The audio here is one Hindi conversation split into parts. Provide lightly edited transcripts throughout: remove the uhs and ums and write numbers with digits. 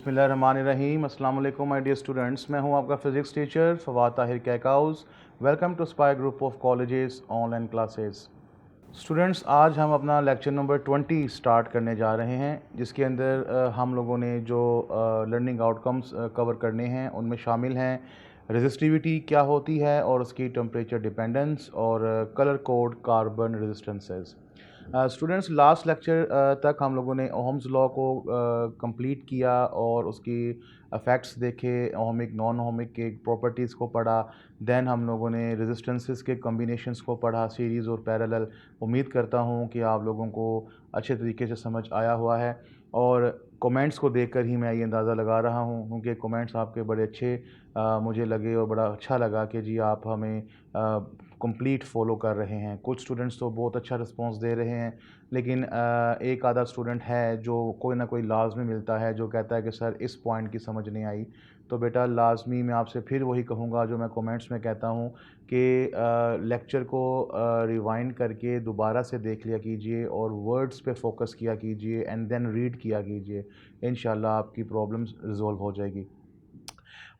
बिस्मिल्लाहिर्रहमानिर्रहीम। अस्सलाम वालेकुम माय डियर स्टूडेंट्स, मैं हूं आपका physics teacher Fawad Tahir Kaikaus. Welcome to Spy group of colleges online classes. Students, आज हम अपना लेक्चर नंबर 20 स्टार्ट करने जा रहे हैं, जिसके अंदर हम लोगों ने जो लर्निंग आउटकम्स कवर करने हैं उनमें शामिल हैं रेजिस्टिविटी क्या होती है और उसकी टेम्परेचर डिपेंडेंस और colour code carbon resistances. Students, last lecture तक हम लोगों ने ओहम्स लॉ को कंप्लीट किया और उसकी इफ़ेक्ट्स देखे, ओहमिक नॉन ओहमिक के प्रॉपर्टीज़ को पढ़ा। देन हम लोगों ने रेजिस्टेंसेस के कॉम्बिनेशंस को पढ़ा, सीरीज़ और पैरेलल। उम्मीद करता हूँ कि आप लोगों को अच्छे तरीके से समझ आया हुआ है और कमेंट्स को देखकर ही मैं ये अंदाज़ा लगा रहा हूँ, क्योंकि कमेंट्स आपके बड़े अच्छे मुझे लगे और बड़ा अच्छा लगा कि जी आप हमें कंप्लीट फ़ॉलो कर रहे हैं। कुछ स्टूडेंट्स तो बहुत अच्छा रिस्पांस दे रहे हैं, लेकिन एक आधा स्टूडेंट है जो कोई ना कोई लाज़मी मिलता है जो कहता है कि सर इस पॉइंट की समझ नहीं आई। तो बेटा लाज़मी मैं आपसे फिर वही कहूँगा जो मैं कमेंट्स में कहता हूँ कि लेक्चर को रिवाइंड करके दोबारा से देख लिया कीजिए और वर्ड्स पे फोकस किया कीजिए एंड देन रीड किया कीजिए। इंशाल्लाह आपकी प्रॉब्लम्स रिज़ॉल्व हो जाएगी।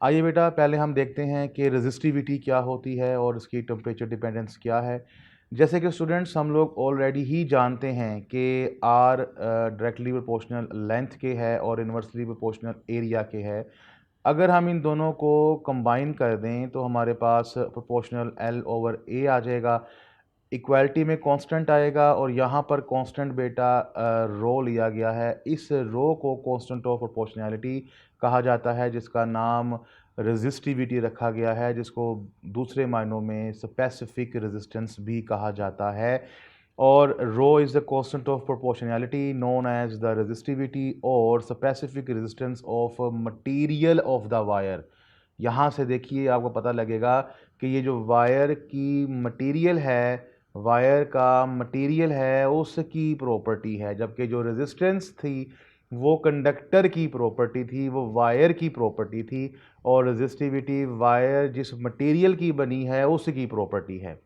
आइए बेटा, पहले हम देखते हैं कि रेजिस्टिविटी क्या होती है और इसकी टेम्परेचर डिपेंडेंस क्या है। जैसे कि स्टूडेंट्स हम लोग ऑलरेडी ही जानते हैं कि आर डायरेक्टली प्रोपोर्शनल लेंथ के है और इन्वर्सली प्रोपोर्शनल एरिया के है। अगर हम इन दोनों को कंबाइन कर दें तो हमारे पास प्रोपोर्शनल एल ओवर ए आ जाएगा। इक्वालिटी में कांस्टेंट आएगा और यहाँ पर कांस्टेंट बेटा रो लिया गया है। इस रो को कांस्टेंट ऑफ प्रोपोर्शनैलिटी कहा जाता है, जिसका नाम रेजिस्टिविटी रखा गया है, जिसको दूसरे मायनों में स्पेसिफिक रेजिस्टेंस भी कहा जाता है। और rho is the constant of proportionality known as the resistivity और specific resistance of material of the wire. यहाँ से देखिए आपको पता लगेगा कि ये जो वायर की मटेरियल है, वायर का मटेरियल है उसकी प्रॉपर्टी है, जबकि जो रेजिस्टेंस थी वो कंडक्टर की प्रॉपर्टी थी, वो वायर की प्रॉपर्टी थी। और रेजिस्टिविटी वायर जिस मटेरियल की बनी है उसकी प्रॉपर्टी है।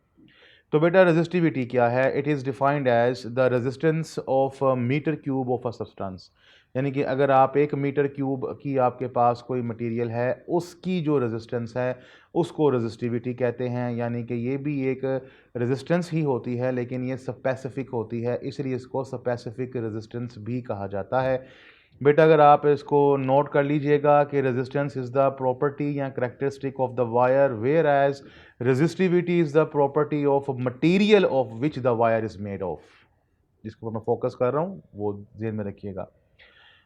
तो बेटा रेजिस्टिविटी क्या है? It is defined as the resistance of metre cube of a substance. यानी कि अगर आप 1 मीटर क्यूब की आपके पास कोई मटेरियल है, उसकी जो रेजिस्टेंस है उसको रेजिस्टिविटी कहते हैं। यानी कि ये भी एक रेजिस्टेंस ही होती है, लेकिन ये स्पेसिफिक होती है, इसलिए इसको स्पेसिफिक रेजिस्टेंस भी कहा जाता है। बेटा अगर आप इसको नोट कर लीजिएगा कि रेजिस्टेंस इज़ द प्रॉपर्टी या characteristic of the wire, whereas resistivity is the property of material of which the wire is made of. जिसको मैं फोकस कर रहा हूँ वो ध्यान में रखिएगा।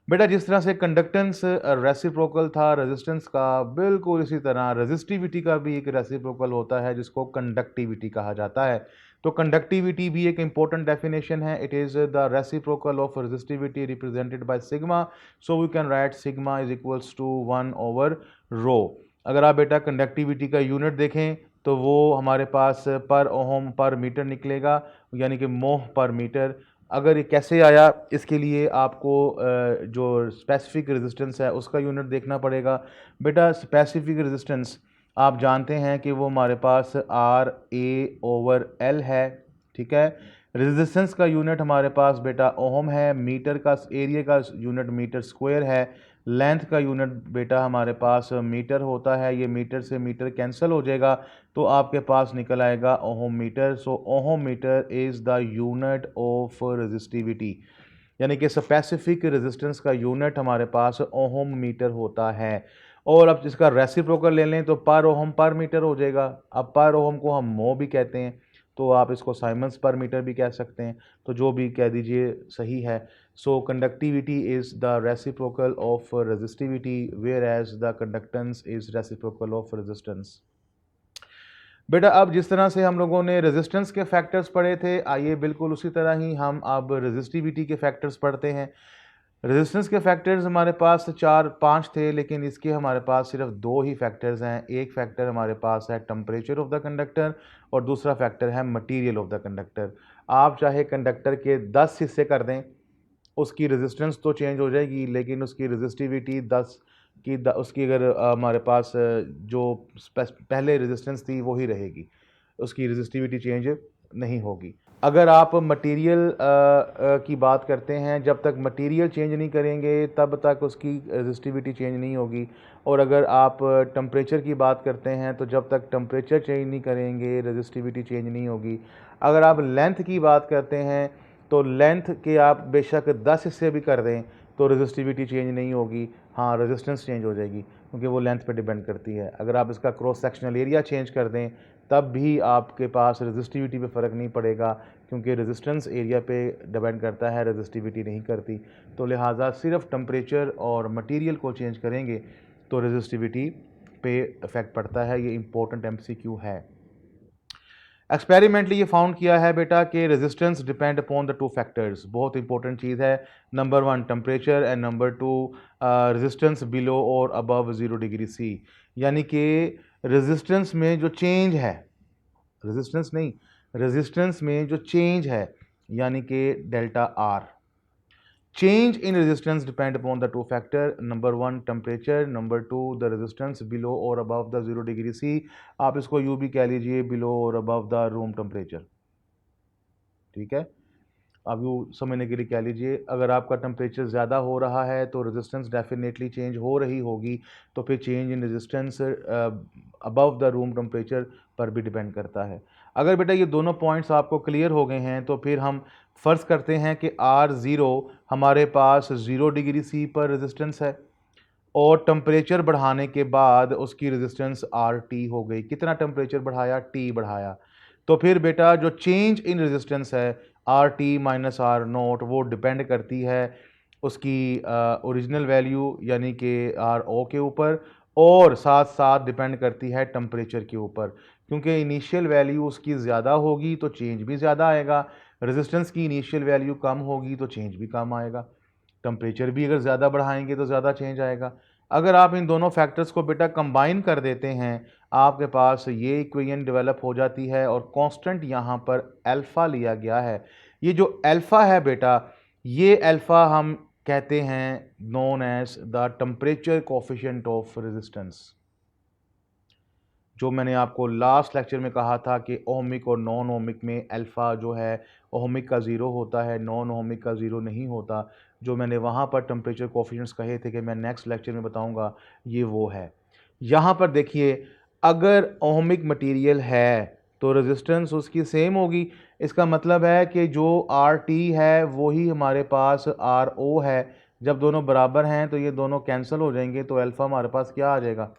बेटा जिस तरह से कंडक्टेंस रेसिप्रोकल था रेजिस्टेंस का, बिल्कुल इसी तरह रेजिस्टिविटी का भी एक रेसिप्रोकल होता है जिसको कंडक्टिविटी कहा जाता है। तो कंडक्टिविटी भी एक इंपॉर्टेंट डेफिनेशन है। It is the reciprocal of resistivity represented by sigma. So we can write sigma is equals to 1/रो। अगर आप बेटा कंडक्टिविटी का यूनिट देखें तो वो हमारे पास पर ओहम पर मीटर निकलेगा, यानी कि मोह पर मीटर। अगर ये कैसे आया, इसके लिए आपको जो स्पेसिफिक रेजिस्टेंस है उसका यूनिट देखना पड़ेगा। बेटा स्पेसिफिक रेजिस्टेंस आप जानते हैं कि वो हमारे पास RA/L है, ठीक है। रेजिस्टेंस का यूनिट हमारे पास बेटा ओहम है, मीटर का एरिया का यूनिट मीटर स्क्वायर है, लेंथ का यूनिट बेटा हमारे पास मीटर होता है। ये मीटर से मीटर कैंसिल हो जाएगा तो आपके पास निकल आएगा ohm metre. So ohm metre is the unit of resistivity, यानी कि स्पेसिफिक रेजिस्टेंस का यूनिट हमारे पास ओहम मीटर होता है। और अब जिसका रेसिप्रोकल ले लें तो पर ओहम पर मीटर हो जाएगा। अब पर ओहम को हम मो भी कहते हैं, तो आप इसको साइमन्स पर मीटर भी कह सकते हैं, तो जो भी कह दीजिए सही है। So conductivity is the reciprocal of resistivity, where as the conductance is reciprocal of resistance. बेटा अब जिस तरह से हम लोगों ने रेजिस्टेंस के फैक्टर्स पढ़े थे, आइए बिल्कुल उसी तरह ही हम अब रेजिस्टिविटी के फैक्टर्स पढ़ते हैं। रेजिस्टेंस के फैक्टर्स हमारे पास 4-5 थे, लेकिन इसके हमारे पास सिर्फ 2 ही फैक्टर्स हैं। एक फैक्टर हमारे पास है टेम्परेचर ऑफ द कंडक्टर और दूसरा फैक्टर है मटेरियल ऑफ द कंडक्टर। आप चाहे कंडक्टर के 10 हिस्से कर दें, उसकी रेजिस्टेंस तो चेंज हो जाएगी, लेकिन उसकी रेजिस्टिविटी 10 की उसकी अगर हमारे पास जो पहले रेजिस्टेंस थी वही रहेगी, उसकी रेजिस्टिविटी चेंज नहीं होगी। अगर आप मटेरियल की बात करते हैं, जब तक मटेरियल चेंज नहीं करेंगे तब तक उसकी रेजिस्टिविटी चेंज नहीं होगी। और अगर आप टेम्परेचर की बात करते हैं तो जब तक टेम्परेचर चेंज नहीं करेंगे रेजिस्टिविटी चेंज नहीं होगी। अगर आप लेंथ की बात करते हैं तो लेंथ के आप बेशक 10 हिस्से भी कर दें तो रेजिस्टिविटी चेंज नहीं होगी, हाँ रेजिस्टेंस चेंज हो जाएगी क्योंकि वो लेंथ पे डिपेंड करती है। अगर आप इसका क्रॉस सेक्शनल एरिया चेंज कर दें तब भी आपके पास रेजिस्टिविटी पे फ़र्क नहीं पड़ेगा क्योंकि रेजिस्टेंस एरिया पे डिपेंड करता है, रेजिस्टिविटी नहीं करती। तो लिहाजा सिर्फ टेम्परेचर और मटेरियल को चेंज करेंगे तो रेजिस्टिविटी पे इफ़ेक्ट पड़ता है। ये इंपॉर्टेंट एमसीक्यू है। एक्सपेरिमेंटली ये फाउंड किया है बेटा कि resistance depend upon the two factors. बहुत इंपॉर्टेंट चीज़ है। Number 1 temperature and number 2 resistance below और अबव 0 डिग्री सी। यानी कि रेजिस्टेंस में जो चेंज है, रेजिस्टेंस नहीं, रेजिस्टेंस में जो चेंज है यानी कि delta R. Change in resistance depend upon the two factor, number 1 temperature, number 2 the resistance below और अबव द 0 डिग्री सी। आप इसको यूँ भी कह लीजिए बिलो और अबव द रूम टेम्परेचर। ठीक है, आप यूँ समझने के लिए कह लीजिए अगर आपका टेम्परेचर ज़्यादा हो रहा है तो रेजिस्टेंस डेफिनेटली चेंज हो रही होगी, तो फिर change in resistance above the room temperature पर भी डिपेंड करता है। अगर बेटा ये दोनों पॉइंट्स आपको क्लियर हो गए हैं तो फिर हम फ़र्ज़ करते हैं कि R0 हमारे पास 0 डिग्री सी पर रेजिस्टेंस है और टेम्परेचर बढ़ाने के बाद उसकी रेजिस्टेंस RT हो गई। कितना टेम्परेचर बढ़ाया? T बढ़ाया। तो फिर बेटा जो चेंज इन रेजिस्टेंस है RT माइनस आर नोट वो डिपेंड करती है उसकी ओरिजिनल वैल्यू यानी कि RO के ऊपर और साथ साथ डिपेंड करती है टेम्परेचर के ऊपर, क्योंकि इनिशियल वैल्यू उसकी ज़्यादा होगी तो चेंज भी ज़्यादा आएगा, रेजिस्टेंस की इनिशियल वैल्यू कम होगी तो चेंज भी कम आएगा। टेम्परेचर भी अगर ज़्यादा बढ़ाएंगे तो ज़्यादा चेंज आएगा। अगर आप इन दोनों फैक्टर्स को बेटा कंबाइन कर देते हैं आपके पास ये इक्वेशन डेवलप हो जाती है और कांस्टेंट यहाँ पर अल्फ़ा लिया गया है। ये जो अल्फ़ा है बेटा, ये अल्फ़ा हम कहते हैं known as the temperature coefficient of resistance. जो मैंने आपको लास्ट लेक्चर में कहा था कि ओहमिक और नॉन ओहमिक में अल्फ़ा जो है ओहमिक का 0 होता है, नॉन ओहमिक का 0 नहीं होता। जो मैंने वहाँ पर टेम्परेचर कोफिशिएंट्स कहे थे कि मैं नेक्स्ट लेक्चर में बताऊँगा, ये वो है। यहाँ पर देखिए अगर ओहमिक मटेरियल है तो रेजिस्टेंस उसकी सेम होगी। इसका मतलब है कि जो RT है वही हमारे पास RO है। जब दोनों बराबर हैं तो ये दोनों कैंसिल हो जाएंगे तो अल्फ़ा हमारे पास क्या आ जाएगा?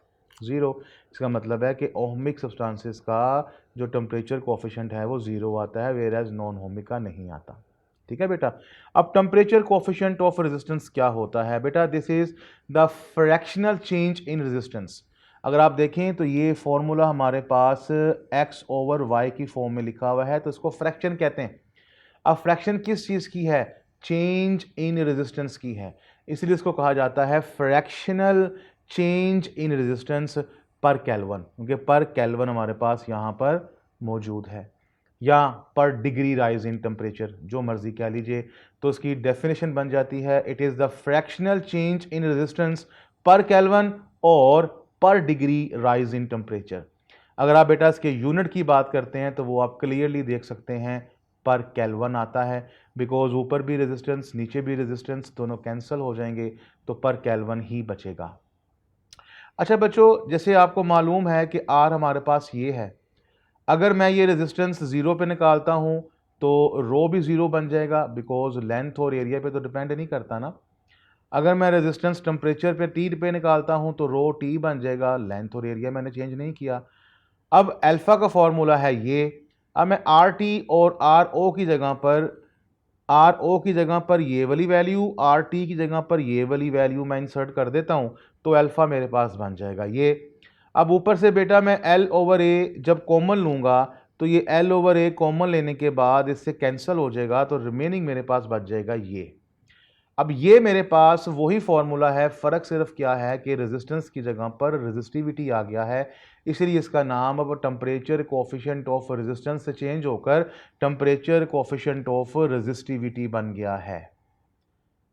0। इसका मतलब है कि ओहमिक सब्सटेंसेस का जो टेम्परेचर कोफिशिएंट है वो 0 आता है, वेयर एज नॉन ओहमिक का नहीं आता। ठीक है बेटा। अब टेम्परेचर कोफिशिएंट ऑफ रेजिस्टेंस क्या होता है बेटा? This is the fractional change in resistance. अगर आप देखें तो ये फॉर्मूला हमारे पास x ओवर y की फॉर्म में लिखा हुआ है, तो इसको फ्रैक्शन कहते हैं। अब फ्रैक्शन किस चीज़ की है? चेंज इन रेजिस्टेंस की है, इसलिए इसको कहा जाता है फ्रैक्शनल चेंज इन रेजिस्टेंस पर केल्विन, क्योंकि पर केल्विन हमारे पास यहाँ पर मौजूद है, या पर डिग्री राइज इन टेम्परेचर, जो मर्जी कह लीजिए। तो इसकी डेफिनेशन बन जाती है it is the fractional change in resistance पर केल्विन और पर डिग्री राइज इन टेम्परेचर। अगर आप बेटा इसके यूनिट की बात करते हैं तो वो आप क्लियरली देख सकते हैं, पर केल्विन आता है, बिकॉज ऊपर भी रेजिस्टेंस नीचे भी रेजिस्टेंस दोनों कैंसिल हो जाएंगे तो पर केल्विन ही बचेगा। अच्छा बच्चों, जैसे आपको मालूम है कि R हमारे पास ये है, अगर मैं ये रेजिस्टेंस 0 पे निकालता हूँ तो रो भी 0 बन जाएगा, बिकॉज लेंथ और एरिया पे तो डिपेंड नहीं करता ना। अगर मैं रेजिस्टेंस टेम्परेचर पे T पे निकालता हूँ तो रो T बन जाएगा, लेंथ और एरिया मैंने चेंज नहीं किया। अब अल्फा का फॉर्मूला है ये। अब मैं RT और RO की जगह पर, RO की जगह पर ये वाली वैल्यू, RT की जगह पर ये वाली वैल्यू मैं इंसर्ट कर देता हूँ तो अल्फ़ा मेरे पास बन जाएगा ये। अब ऊपर से बेटा मैं L ओवर A जब कॉमन लूँगा तो ये L ओवर A कॉमन लेने के बाद इससे कैंसिल हो जाएगा तो रिमेनिंग मेरे पास बच जाएगा ये। अब ये मेरे पास वही फॉर्मूला है, फ़र्क सिर्फ क्या है कि रेजिस्टेंस की जगह पर रेजिस्टिविटी आ गया है, इसलिए इसका नाम अब टेम्परेचर कोफिशिएंट ऑफ रेजिस्टेंस से चेंज होकर टेम्परेचर कोफिशिएंट ऑफ रेजिस्टिविटी बन गया है।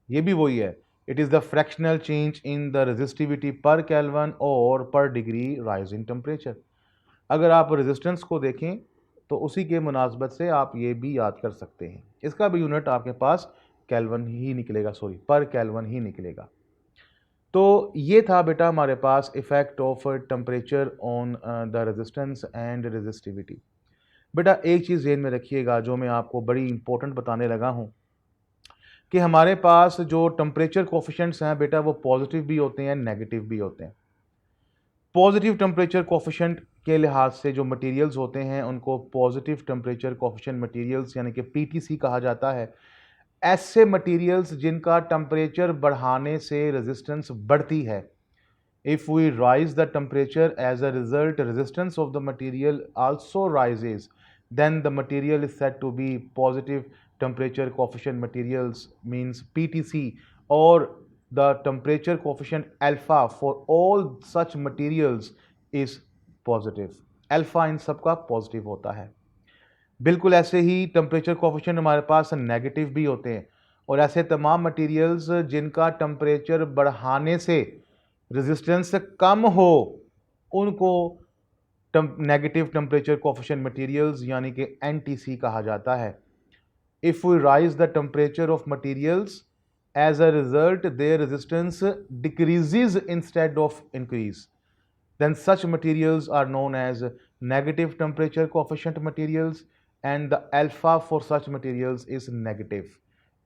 ये भी वही है, it is the fractional change in the resistivity पर केल्विन और पर डिग्री राइज इन टेम्परेचर। अगर आप रेजिस्टेंस को देखें तो उसी के मुनासबत से आप ये भी याद कर सकते हैं। इसका भी यूनिट आपके पास केल्विन ही निकलेगा, पर केल्विन ही निकलेगा। तो ये था बेटा हमारे पास effect of temperature on the resistance and resistivity. बेटा एक चीज़ ज़हन में रखिएगा जो मैं आपको बड़ी इंपॉर्टेंट बताने लगा हूँ कि हमारे पास जो टेम्परेचर कोफिशिएंट्स हैं बेटा वो पॉजिटिव भी होते हैं, नेगेटिव भी होते हैं। पॉजिटिव टेम्परेचर कोफिशिएंट के लिहाज से जो मटेरियल्स होते हैं उनको पॉजिटिव टेम्परेचर कोफिशिएंट मटेरियल्स यानी कि पीटीसी कहा जाता है। ऐसे मटेरियल्स जिनका टेम्परेचर बढ़ाने से रेजिस्टेंस बढ़ती है। If we raise the temperature as a result resistance of the material also rises, then the material is said to be positive temperature coefficient materials, means PTC, or the temperature coefficient alpha for all such materials is positive. Alpha इन सब का पॉजिटिव होता है। बिल्कुल ऐसे ही टेम्परेचर कोफिशिएंट हमारे पास नेगेटिव भी होते हैं, और ऐसे तमाम मटेरियल्स जिनका टेम्परेचर बढ़ाने से रेजिस्टेंस कम हो उनको नेगेटिव टेम्परेचर कोफिशिएंट मटेरियल्स यानी कि एनटीसी कहा जाता है। If we raise the temperature of materials as a result their resistance decreases instead of increase, then such materials are known as negative temperature coefficient materials, and the alpha for such materials is negative.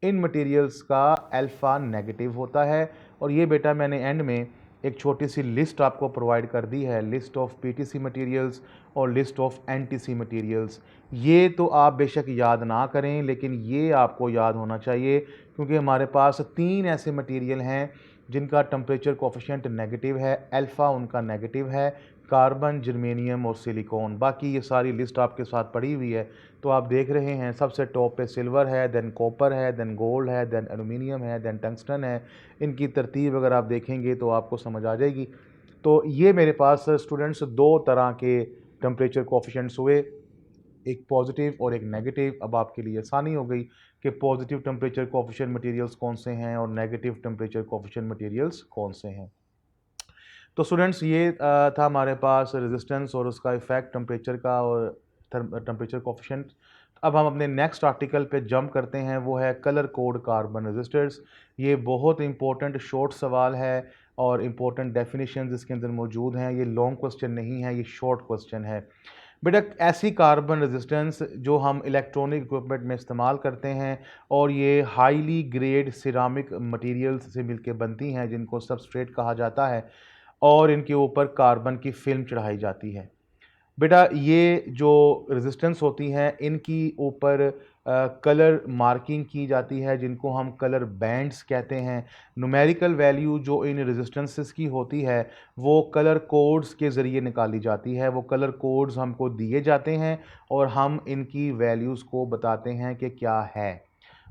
In materials का अल्फा नेगेटिव होता है। और ये बेटा मैंने एंड में एक छोटी सी लिस्ट आपको प्रोवाइड कर दी है, लिस्ट ऑफ पीटीसी मटेरियल्स और लिस्ट ऑफ एनटीसी मटेरियल्स। ये तो आप बेशक याद ना करें लेकिन ये आपको याद होना चाहिए क्योंकि हमारे पास 3 ऐसे मटेरियल हैं जिनका टेम्परेचर कोफिशिएंट नेगेटिव है, अल्फ़ा उनका नेगेटिव है, कार्बन, जर्मेनियम और सिलिकॉन। बाकी ये सारी लिस्ट आपके साथ पड़ी हुई है तो आप देख रहे हैं सबसे टॉप पे सिल्वर है, देन कॉपर है, देन गोल्ड है, देन एल्यूमिनियम है, देन टंगस्टन है। इनकी तरतीब अगर आप देखेंगे तो आपको समझ आ जाएगी। तो ये मेरे पास स्टूडेंट्स 2 तरह के टेम्परेचर कोफिशिएंट्स हुए, एक पॉजिटिव और एक नेगेटिव। अब आपके लिए आसानी हो गई कि पॉजिटिव टेम्परेचर कोफिशिएंट मटेरियल्स कौन से हैं और नेगेटिव टेम्परेचर कोफिशिएंट मटेरियल्स कौन से हैं। तो स्टूडेंट्स ये था हमारे पास रेजिस्टेंस और उसका इफेक्ट टेम्परेचर का और टेम्परेचर कोफिशिएंट। अब हम अपने नेक्स्ट आर्टिकल पे जंप करते हैं, वो है कलर कोड कार्बन रजिस्टर्स। ये बहुत इंपॉर्टेंट शॉर्ट सवाल है और इम्पोर्टेंट डेफिनेशन इसके अंदर मौजूद हैं। ये लॉन्ग क्वेश्चन नहीं है, ये शॉर्ट क्वेश्चन है। बेटा ऐसी कार्बन रेजिस्टेंस जो हम इलेक्ट्रॉनिक इक्विपमेंट में इस्तेमाल करते हैं और ये हाईली ग्रेड सिरामिक मटेरियल्स से मिलकर बनती हैं जिनको सबस्ट्रेट कहा जाता है और इनके ऊपर कार्बन की फिल्म चढ़ाई जाती है। बेटा ये जो रेजिस्टेंस होती हैं इनकी ऊपर कलर मार्किंग की जाती है जिनको हम कलर बैंड्स कहते हैं। न्यूमेरिकल वैल्यू जो इन रेजिस्टेंसेस की होती है वो कलर कोड्स के ज़रिए निकाली जाती है। वो कलर कोड्स हमको दिए जाते हैं और हम इनकी वैल्यूज़ को बताते हैं कि क्या है।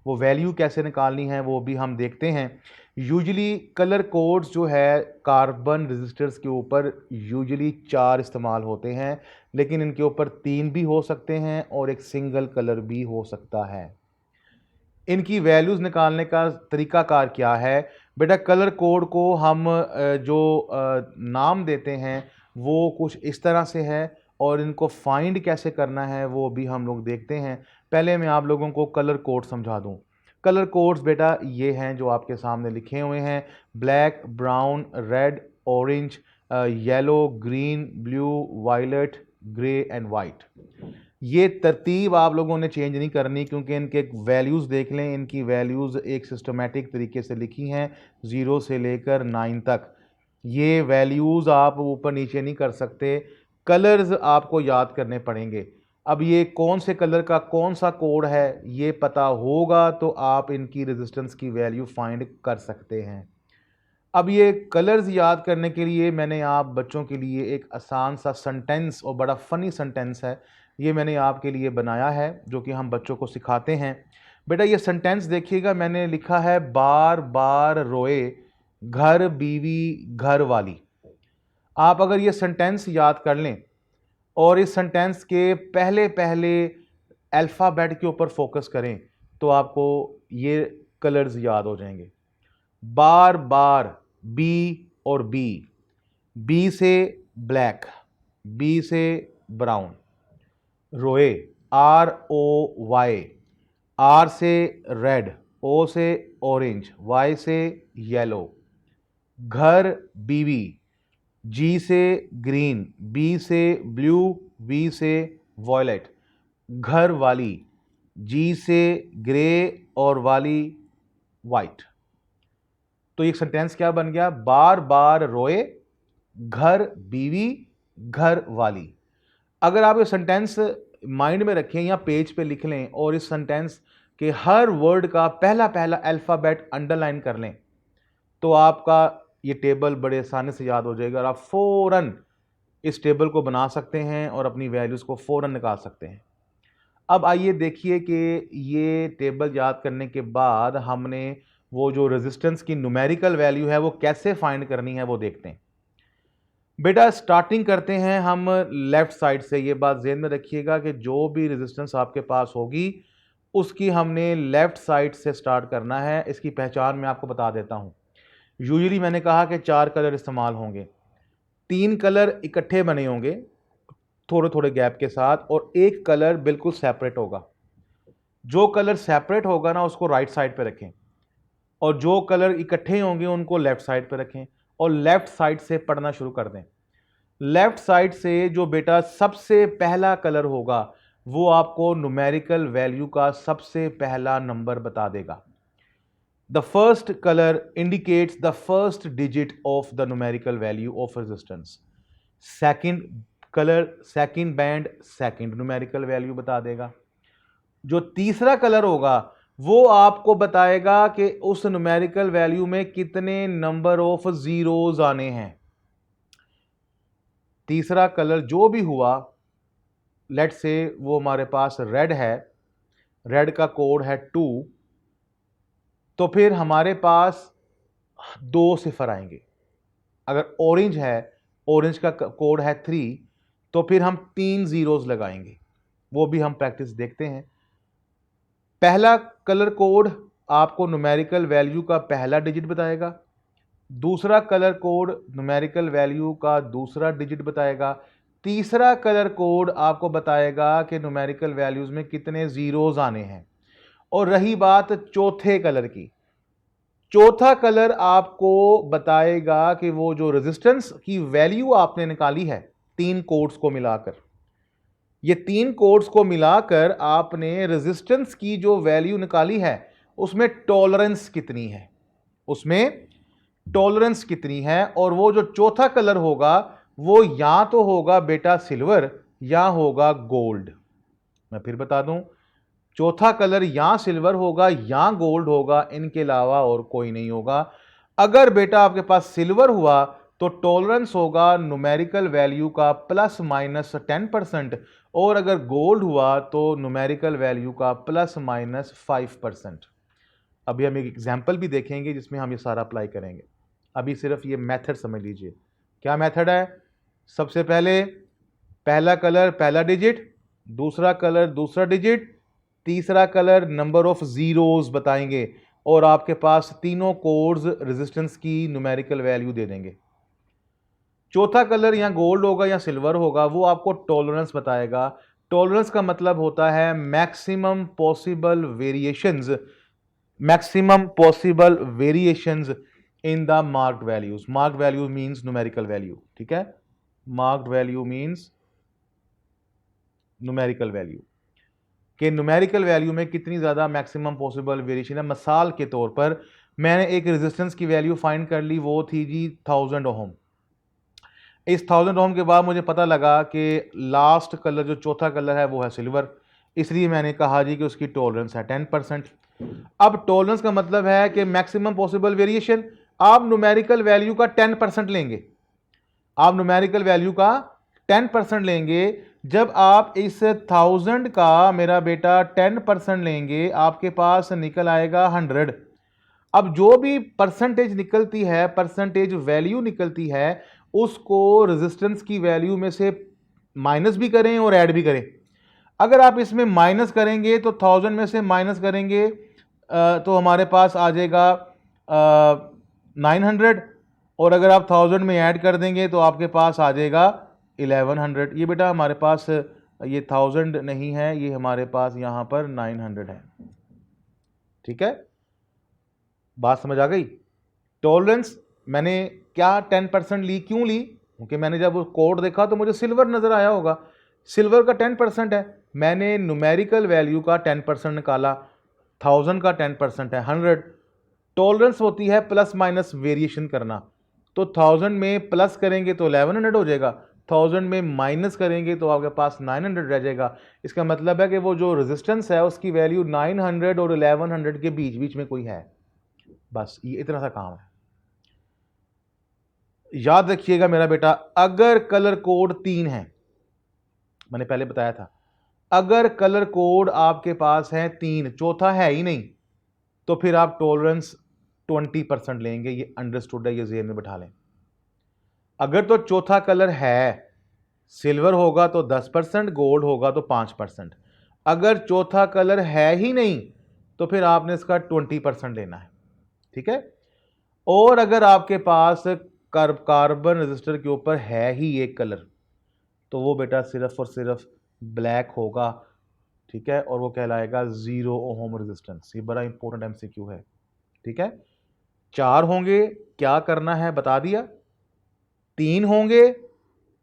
वो वैल्यू कैसे निकालनी है वो भी हम देखते हैं। यूजुअली कलर कोड्स जो है कार्बन रजिस्टर्स के ऊपर यूजुअली 4 इस्तेमाल होते हैं, लेकिन इनके ऊपर 3 भी हो सकते हैं और एक सिंगल कलर भी हो सकता है। इनकी वैल्यूज़ निकालने का तरीकाकार क्या है? बेटा कलर कोड को हम जो नाम देते हैं वो कुछ इस तरह से है और इनको फाइंड कैसे करना है वो भी हम लोग देखते हैं। पहले मैं आप लोगों को कलर कोड समझा दूं। कलर कोड्स बेटा ये हैं जो आपके सामने लिखे हुए हैं, black, brown, red, orange, yellow, green, blue, violet, grey and white. ये तरतीब आप लोगों ने चेंज नहीं करनी क्योंकि इनके वैल्यूज़ देख लें, इनकी वैल्यूज़ एक सिस्टमेटिक तरीके से लिखी हैं 0 से लेकर 9 तक। ये वैल्यूज़ आप ऊपर नीचे नहीं कर सकते, कलर्स आपको याद करने पड़ेंगे। अब ये कौन से कलर का कौन सा कोड है ये पता होगा तो आप इनकी रेजिस्टेंस की वैल्यू फाइंड कर सकते हैं। अब ये कलर्स याद करने के लिए मैंने आप बच्चों के लिए एक आसान सा सेंटेंस और बड़ा फ़नी सेंटेंस है, ये मैंने आपके लिए बनाया है जो कि हम बच्चों को सिखाते हैं। बेटा ये सेंटेंस देखिएगा, मैंने लिखा है बार बार रोए घर बीवी घर वाली। आप अगर ये सेंटेंस याद कर लें और इस सेंटेंस के पहले पहले अल्फ़ाबेट के ऊपर फोकस करें तो आपको ये कलर्स याद हो जाएंगे। बार बार, बी और बी से ब्लैक, बी से ब्राउन, रोए, ROY, R से रेड, O से ऑरेंज, Y से येलो। घर, बीवी, G से ग्रीन, B से ब्लू, V से वॉयलेट। घर वाली, G से ग्रे और वाली वाइट। तो ये सेंटेंस क्या बन गया? बार बार रोए, घर बीवी, घर वाली। अगर आप ये सेंटेंस माइंड में रखें या पेज पे लिख लें और इस सेंटेंस के हर वर्ड का पहला पहला अल्फ़ाबेट अंडरलाइन कर लें तो आपका ये टेबल बड़े आसानी से याद हो जाएगा और आप फ़ौरन इस टेबल को बना सकते हैं और अपनी वैल्यूज़ को फ़ौरन निकाल सकते हैं। अब आइए देखिए कि ये टेबल याद करने के बाद हमने वो जो रेजिस्टेंस की न्यूमेरिकल वैल्यू है वो कैसे फाइंड करनी है वो देखते हैं। बेटा स्टार्टिंग करते हैं हम लेफ्ट साइड से। ये बात ज़हन में रखिएगा कि जो भी रेजिस्टेंस आपके पास होगी उसकी हमने लेफ्ट साइड से स्टार्ट करना है। इसकी पहचान मैं आपको बता देता हूँ। यूजुअली मैंने कहा कि 4 कलर इस्तेमाल होंगे, 3 कलर इकट्ठे बने होंगे थोड़े थोड़े गैप के साथ और एक कलर बिल्कुल सेपरेट होगा। जो कलर सेपरेट होगा ना उसको राइट साइड पे रखें और जो कलर इकट्ठे होंगे उनको लेफ्ट साइड पे रखें और लेफ्ट साइड से पढ़ना शुरू कर दें। लेफ्ट साइड से जो बेटा सबसे पहला कलर होगा वो आपको न्यूमेरिकल वैल्यू का सबसे पहला नंबर बता देगा। The first colour indicates the first digit of the numerical value of resistance. Second colour, second band, second numerical value बता देगा। जो तीसरा कलर होगा वो आपको बताएगा कि उस न्यूमेरिकल वैल्यू में कितने नंबर ऑफ जीरोस आने हैं। तीसरा कलर जो भी हुआ, लेट से वो हमारे पास रेड है, रेड का कोड है 2, तो फिर हमारे पास 2 सिफर आएंगे। अगर ऑरेंज है, ऑरेंज का कोड है 3, तो फिर हम 3 जीरोस लगाएंगे। वो भी हम प्रैक्टिस देखते हैं। पहला कलर कोड आपको न्यूमेरिकल वैल्यू का पहला डिजिट बताएगा। दूसरा कलर कोड न्यूमेरिकल वैल्यू का दूसरा डिजिट बताएगा। तीसरा कलर कोड आपको बताएगा कि न्यूमेरिकल वैल्यूज में कितने जीरोस आने हैं। और रही बात चौथे कलर की, चौथा कलर आपको बताएगा कि वो जो रेजिस्टेंस की वैल्यू आपने निकाली है 3 कोड्स को मिलाकर, ये 3 कोड्स को मिलाकर आपने रेजिस्टेंस की जो वैल्यू निकाली है उसमें टॉलरेंस कितनी है, उसमें टॉलरेंस कितनी है। और वो जो चौथा कलर होगा वो या तो होगा बेटा सिल्वर या होगा गोल्ड। मैं फिर बता दूं, चौथा कलर या सिल्वर होगा या गोल्ड होगा, इनके अलावा और कोई नहीं होगा। अगर बेटा आपके पास सिल्वर हुआ तो टॉलरेंस होगा न्यूमेरिकल वैल्यू का ±10%, और अगर गोल्ड हुआ तो न्यूमेरिकल वैल्यू का ±5%। अभी हम एक एग्जाम्पल भी देखेंगे जिसमें हम ये सारा अप्लाई करेंगे। अभी सिर्फ ये मेथड समझ लीजिए। क्या मेथड है? सबसे पहले पहला कलर पहला डिजिट, दूसरा कलर दूसरा डिजिट, तीसरा कलर नंबर ऑफ जीरोस बताएंगे और आपके पास तीनों कोड्स रेजिस्टेंस की न्यूमेरिकल वैल्यू दे देंगे। चौथा कलर या गोल्ड होगा या सिल्वर होगा, वो आपको टॉलरेंस बताएगा। टॉलरेंस का मतलब होता है maximum possible variations, maximum possible variations in the marked values. Marked value means numerical value, ठीक है? Marked value means numerical value कि न्यूमेरिकल वैल्यू में कितनी ज़्यादा मैक्सिमम पॉसिबल वेरिएशन है। मिसाल के तौर पर मैंने एक रेजिस्टेंस की वैल्यू फाइंड कर ली, वो थी जी 1000 ओम। इस 1000 ओम के बाद मुझे पता लगा कि लास्ट कलर जो चौथा कलर है वो है सिल्वर, इसलिए मैंने कहा जी कि उसकी टॉलरेंस है 10%। अब टॉलरेंस का मतलब है कि मैक्सिमम पॉसिबल वेरिएशन, आप न्यूमेरिकल वैल्यू का 10% लेंगे, आप न्यूमेरिकल वैल्यू का 10% लेंगे। जब आप इस 1000 का मेरा बेटा 10% लेंगे आपके पास निकल आएगा 100। अब जो भी परसेंटेज निकलती है, परसेंटेज वैल्यू निकलती है, उसको रेजिस्टेंस की वैल्यू में से माइनस भी करें और ऐड भी करें। अगर आप इसमें माइनस करेंगे तो 1000 में से माइनस करेंगे तो हमारे पास आ जाएगा 900, और अगर आप 1000 में ऐड कर देंगे तो आपके पास आ जाएगा 1100। ये बेटा हमारे पास ये 1000 नहीं है, ये हमारे पास यहाँ पर 900 है। ठीक है, बात समझ आ गई। टॉलरेंस मैंने क्या 10% ली, क्यों ली? क्योंकि मैंने जब वो कोड देखा तो मुझे सिल्वर नज़र आया होगा, सिल्वर का 10% है, मैंने न्यूमेरिकल वैल्यू का 10% निकाला, 1000 का 10% है 100। टॉलरेंस होती है प्लस माइनस वेरिएशन करना, तो 1000 में प्लस करेंगे तो 1100 हो जाएगा, 1000 में माइनस करेंगे तो आपके पास 900 रह जाएगा। इसका मतलब है कि वो जो रेजिस्टेंस है उसकी वैल्यू 900 और 1100 के बीच बीच में कोई है, बस ये इतना सा काम है। याद रखिएगा मेरा बेटा, अगर कलर कोड 3 है, मैंने पहले बताया था, अगर कलर कोड आपके पास है 3, चौथा है ही नहीं, तो फिर आप टॉलरेंस 20% लेंगे। ये अंडरस्टूड है, ये ज़हन में बैठा लें। अगर तो चौथा कलर है, सिल्वर होगा तो 10%, गोल्ड होगा तो 5%। अगर चौथा कलर है ही नहीं तो फिर आपने इसका 20% लेना है। ठीक है, और अगर आपके पास कार्बन रजिस्टर के ऊपर है ही एक कलर, तो वो बेटा सिर्फ और सिर्फ ब्लैक होगा। ठीक है, और वो कहलाएगा 0 ओम रेजिस्टेंस। ये बड़ा इंपॉर्टेंट एमसीक्यू है। ठीक है, 4 होंगे, क्या करना है बता दिया। 3 होंगे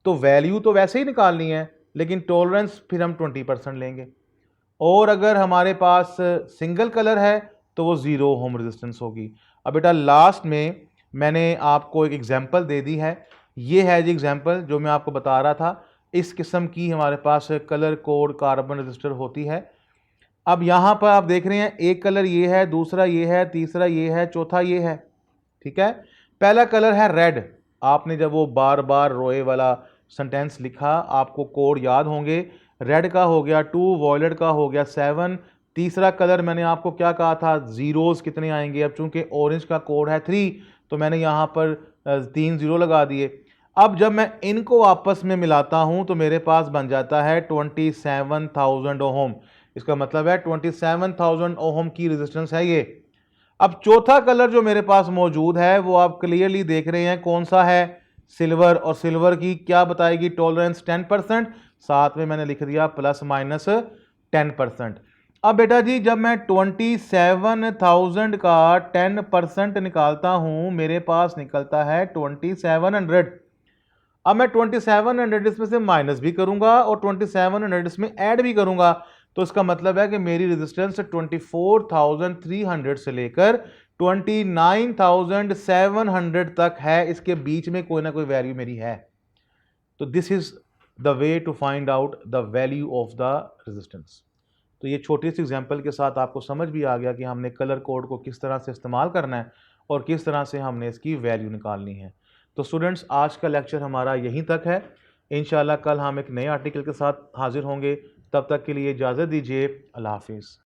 तो वैल्यू तो वैसे ही निकालनी है, लेकिन टॉलरेंस फिर हम 20% लेंगे। और अगर हमारे पास सिंगल कलर है तो वो 0 ओम रेजिस्टेंस होगी। अब बेटा लास्ट में मैंने आपको एक एग्जांपल दे दी है, ये है जी एग्जांपल जो मैं आपको बता रहा था। इस किस्म की हमारे पास कलर कोड कार्बन रजिस्टर होती है। अब यहाँ पर आप देख रहे हैं, एक कलर ये है, दूसरा ये है, तीसरा ये है, चौथा ये है। ठीक है, पहला कलर है रेड। आपने जब वो बार बार रोए वाला सेंटेंस लिखा, आपको कोड याद होंगे। रेड का हो गया 2, वॉयलेट का हो गया 7। तीसरा कलर मैंने आपको क्या कहा था, जीरोस कितने आएंगे। अब चूंकि ऑरेंज का कोड है 3, तो मैंने यहाँ पर 3 जीरो लगा दिए। अब जब मैं इनको आपस में मिलाता हूं तो मेरे पास बन जाता है 27,000 ओम। इसका मतलब है 27,000 ओम की रेजिस्टेंस है ये। अब चौथा कलर जो मेरे पास मौजूद है वो आप क्लियरली देख रहे हैं, कौन सा है, सिल्वर। और सिल्वर की क्या बताएगी टॉलरेंस, 10%। साथ में मैंने लिख दिया प्लस माइनस 10%। अब बेटा जी जब मैं 27,000 का 10% निकालता हूं, मेरे पास निकलता है 2700। अब मैं 2700 इसमें से माइनस भी करूंगा और 2700 इसमें ऐड भी करूंगा, तो इसका मतलब है कि मेरी रेजिस्टेंस 24,300 से लेकर 29,700 तक है। इसके बीच में कोई ना कोई वैल्यू मेरी है। तो this is the way to find out the value of the resistance. तो ये छोटी सी एग्जांपल के साथ आपको समझ भी आ गया कि हमने कलर कोड को किस तरह से इस्तेमाल करना है और किस तरह से हमने इसकी वैल्यू निकालनी है। तो स्टूडेंट्स, आज का लेक्चर हमारा यहीं तक है। इंशाल्लाह कल हम एक नए आर्टिकल के साथ हाजिर होंगे। तब तक के लिए इजाज़त दीजिए। अल्लाह हाफिज़।